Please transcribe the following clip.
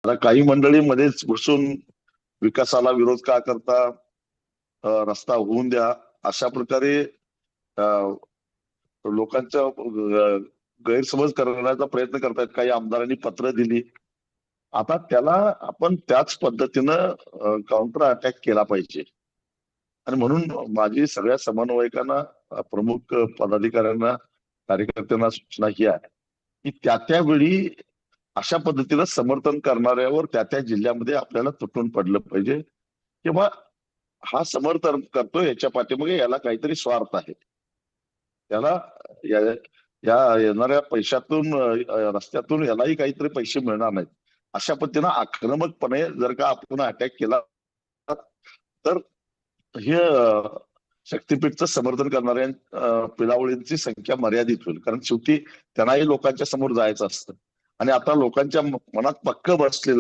आता काही मंडळी मध्येच घुसून विकासाला विरोध का करता, रस्ता होऊन द्या अशा प्रकारे अ, लोकांचा गैरसमज करण्याचा प्रयत्न करतायत. काही आमदारांनी पत्र दिली. आता त्याला आपण त्याच पद्धतीनं काउंटर अटॅक केला पाहिजे. आणि म्हणून माझी सगळ्या समन्वयकांना, प्रमुख पदाधिकाऱ्यांना, कार्यकर्त्यांना सूचना ही आहे की त्या त्यावेळी अशा पद्धतीनं समर्थन करणाऱ्यावर त्या त्या जिल्ह्यामध्ये आपल्याला तुटून पडलं पाहिजे, किंवा हा समर्थन करतोय याच्या पाठीमागे याला काहीतरी स्वार्थ आहे. त्याला या या येणाऱ्या पैशातून, रस्त्यातून यालाही काहीतरी पैसे मिळणार नाहीत. अशा पद्धतीनं आक्रमकपणे जर का आपण अटॅक केला तर हे शक्तीपीठचं समर्थन करणाऱ्या पिलावळींची संख्या मर्यादित होईल. कारण शेवटी त्यांनाही लोकांच्या समोर जायचं असतं आणि आता लोकांच्या मनात पक्क बसलेलं